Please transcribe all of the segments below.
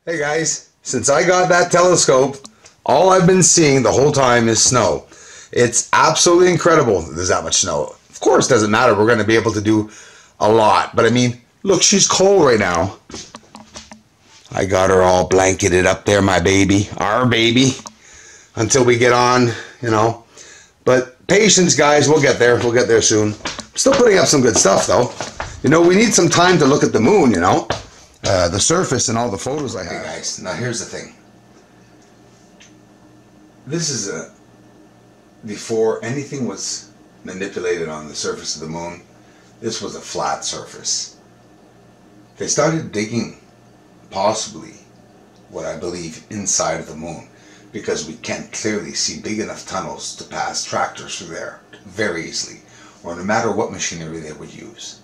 Hey guys, since I got that telescope, all I've been seeing the whole time is snow. It's absolutely incredible that there's that much snow. Of course, it doesn't matter. We're going to be able to do a lot. But I mean, look, she's cold right now. I got her all blanketed up there, my baby, our baby, until we get on, you know. But patience, guys, we'll get there. We'll get there soon. Still putting up some good stuff, though. You know, we need some time to look at the moon, you know. The surface and all the photos I have. Hey guys, now here's the thing. This is before anything was manipulated on the surface of the moon, this was a flat surface. They started digging possibly what I believe inside of the moon because we can't clearly see big enough tunnels to pass tractors through there very easily, or no matter what machinery they would use.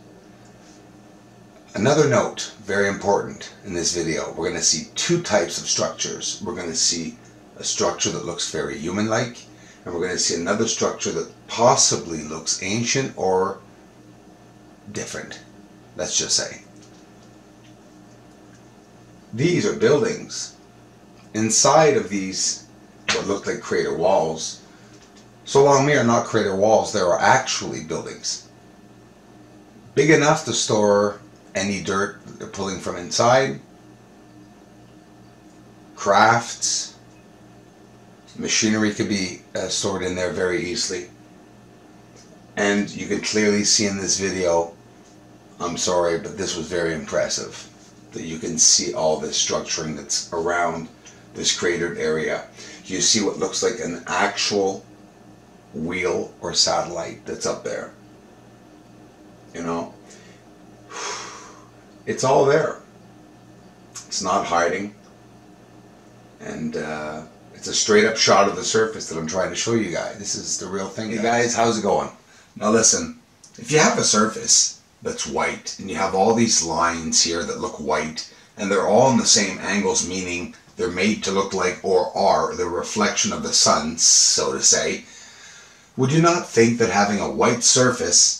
Another note, very important in this video, we're going to see two types of structures. We're going to see a structure that looks very human-like, and we're going to see another structure that possibly looks ancient or different, let's just say. These are buildings. Inside of these, what look like crater walls, so long they are not crater walls, there are actually buildings. Big enough to store any dirt that they're pulling from inside, crafts, machinery could be stored in there very easily. And you can clearly see in this video, I'm sorry, but this was very impressive, that you can see all this structuring that's around this cratered area. You see what looks like an actual wheel or satellite that's up there. You know, it's all there. It's not hiding. And it's a straight up shot of the surface that I'm trying to show you guys. This is the real thing. Hey guys, how's it going? Now listen, if you have a surface that's white and you have all these lines here that look white and they're all in the same angles, meaning they're made to look like, or are, the reflection of the sun, so to say, would you not think that having a white surface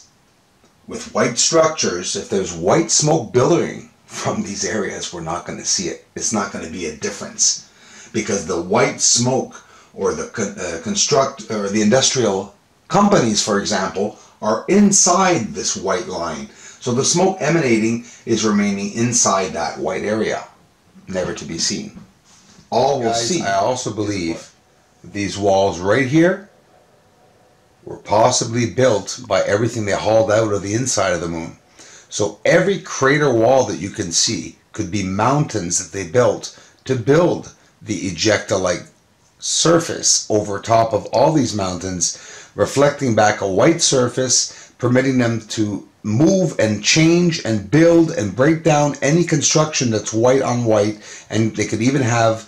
with white structures, if there's white smoke billowing from these areas, we're not going to see it. It's not going to be a difference because the white smoke, or the the industrial companies, for example, are inside this white line. So the smoke emanating is remaining inside that white area, never to be seen. All we'll see. I also believe these walls right here were possibly built by everything they hauled out of the inside of the moon. So every crater wall that you can see could be mountains that they built to build the ejecta-like surface over top of all these mountains, reflecting back a white surface, permitting them to move and change and build and break down any construction that's white on white, and they could even have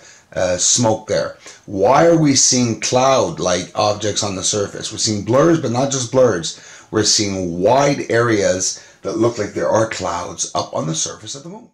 smoke there. Why are we seeing cloud-like objects on the surface? We're seeing blurs, but not just blurs. We're seeing wide areas that look like there are clouds up on the surface of the moon.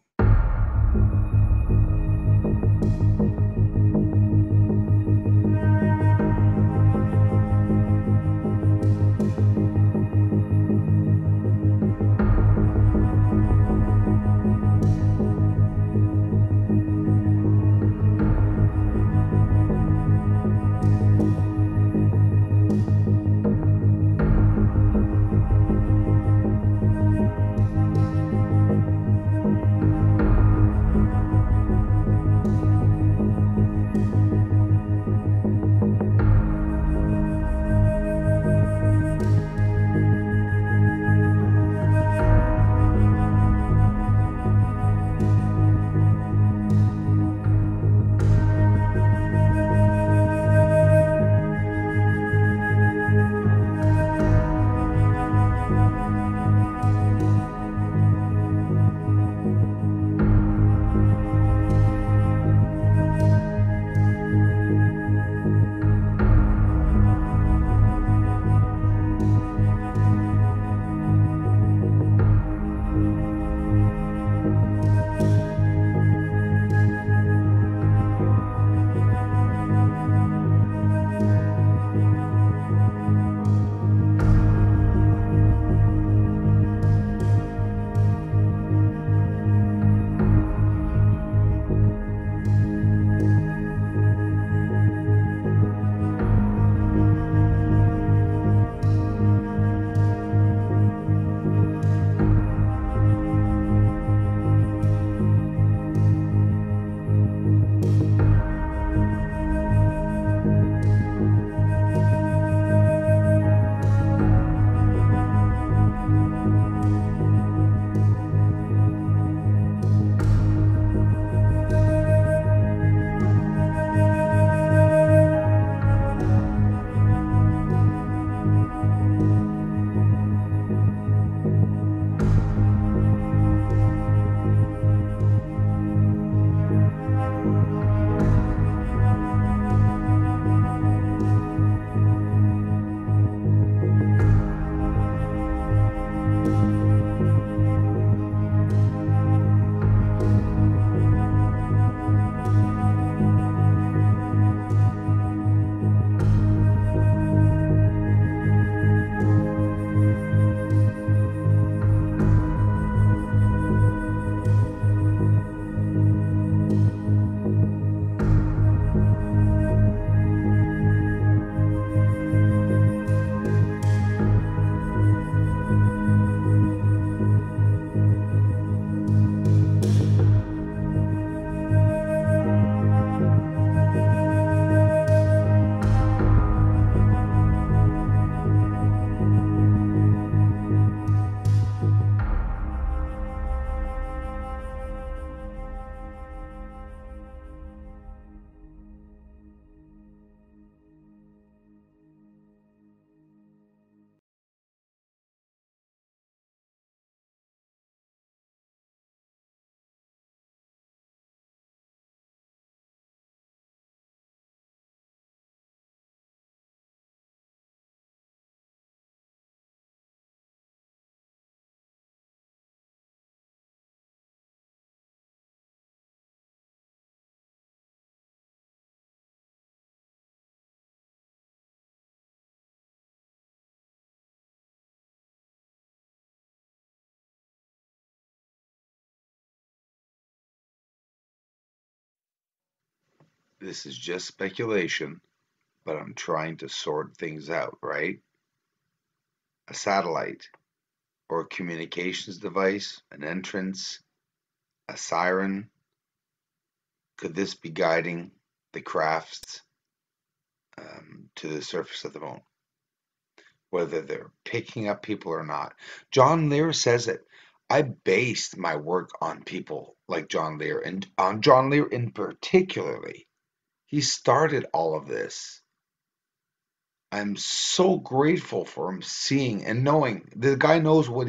This is just speculation, but I'm trying to sort things out, right? A satellite or a communications device, an entrance, a siren. Could this be guiding the crafts to the surface of the moon? Whether they're picking up people or not. John Lear says it. I based my work on people like John Lear, and on John Lear in particularly. He started all of this. I'm so grateful for him seeing and knowing. The guy knows what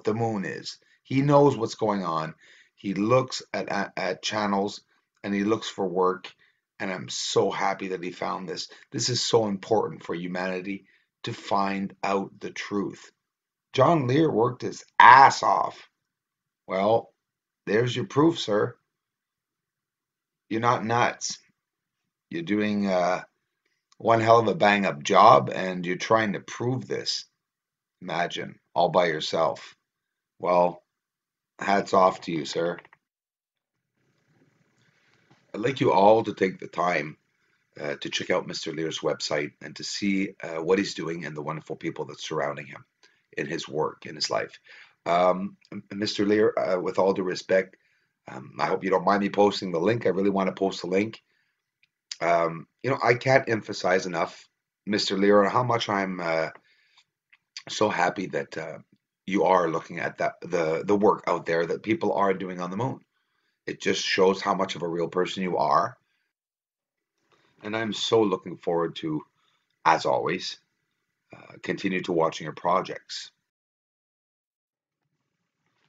the moon is. He knows what's going on. He looks at channels and he looks for work. And I'm so happy that he found this. This is so important for humanity to find out the truth. John Lear worked his ass off. Well, there's your proof, sir. You're not nuts. You're doing one hell of a bang up job, and you're trying to prove this. Imagine, all by yourself. Well, hats off to you, sir. I'd like you all to take the time to check out Mr. Lear's website and to see what he's doing and the wonderful people that surrounding him in his work, in his life. Mr. Lear, with all due respect, I hope you don't mind me posting the link. I really want to post the link. I can't emphasize enough, Mr. Lear, on how much I'm so happy that you are looking at the work out there that people are doing on the moon. It just shows how much of a real person you are. And I'm so looking forward to, as always, continue to watching your projects.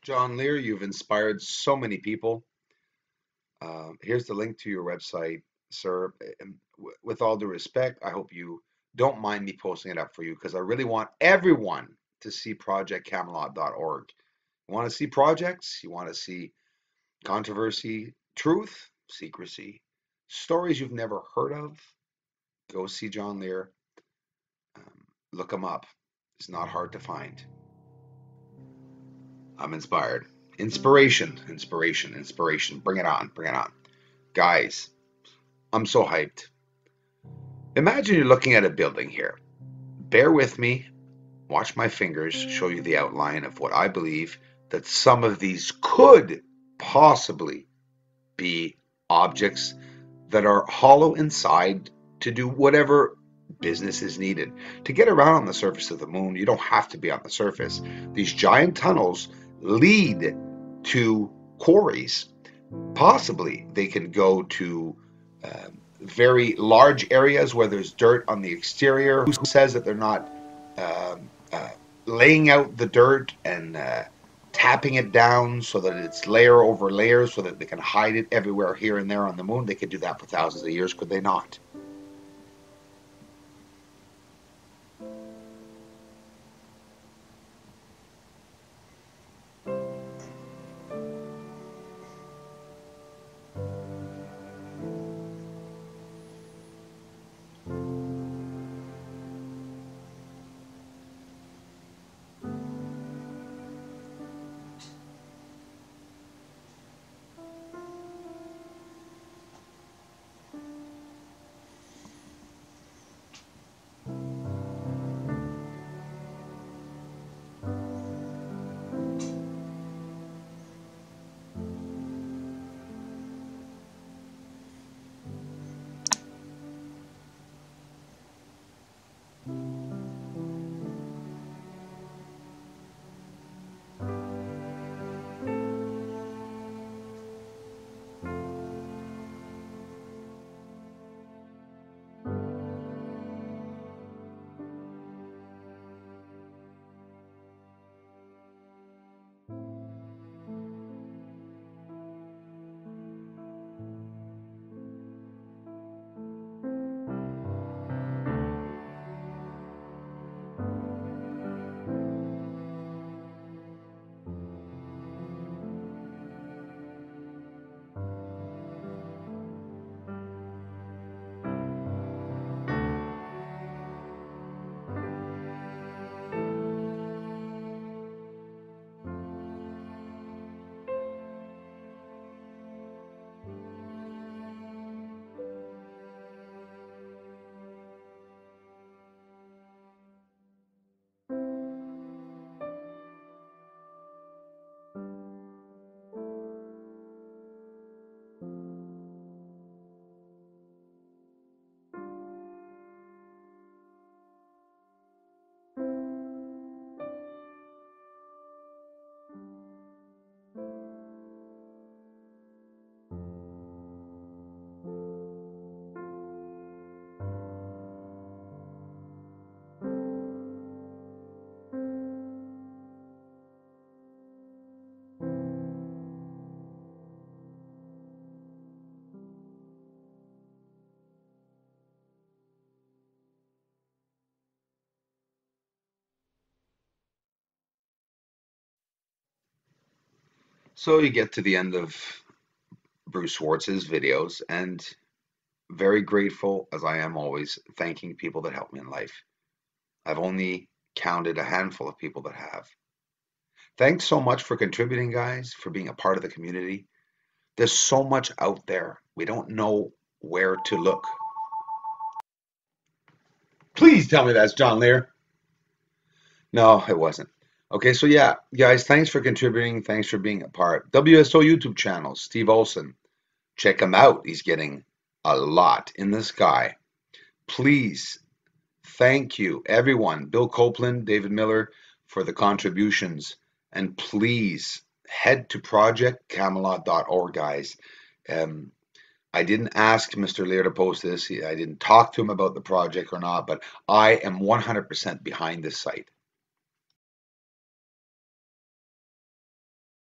John Lear, you've inspired so many people. Here's the link to your website, sir. And with all due respect, I hope you don't mind me posting it up for you because I really want everyone to see projectcamelot.org. You want to see projects? You want to see controversy, truth, secrecy, stories you've never heard of? Go see John Lear. Look him up. It's not hard to find. I'm inspired. Inspiration, inspiration, inspiration. Bring it on, bring it on. Guys, I'm so hyped. Imagine you're looking at a building here. Bear with me. Watch my fingers show you the outline of what I believe that some of these could possibly be objects that are hollow inside to do whatever business is needed. To get around on the surface of the moon, you don't have to be on the surface. These giant tunnels lead to quarries. Possibly they can go to very large areas where there's dirt on the exterior. Who says that they're not laying out the dirt and tapping it down so that it's layer over layer so that they can hide it everywhere here and there on the moon? They could do that for thousands of years, could they not? So you get to the end of Bruce Schwartz's videos, and very grateful, as I am always, thanking people that help me in life. I've only counted a handful of people that have. Thanks so much for contributing, guys, for being a part of the community. There's so much out there. We don't know where to look. Please tell me that's John Lear. No, it wasn't. Okay, so yeah, guys, thanks for contributing. Thanks for being a part. WSO YouTube channel, Steve Olson. Check him out. He's getting a lot in the sky. Please, thank you, everyone. Bill Copeland, David Miller, for the contributions. And please head to projectcamelot.org, guys. Um, I didn't ask Mr. Lear to post this. I didn't talk to him about the project or not, but I am 100% behind this site.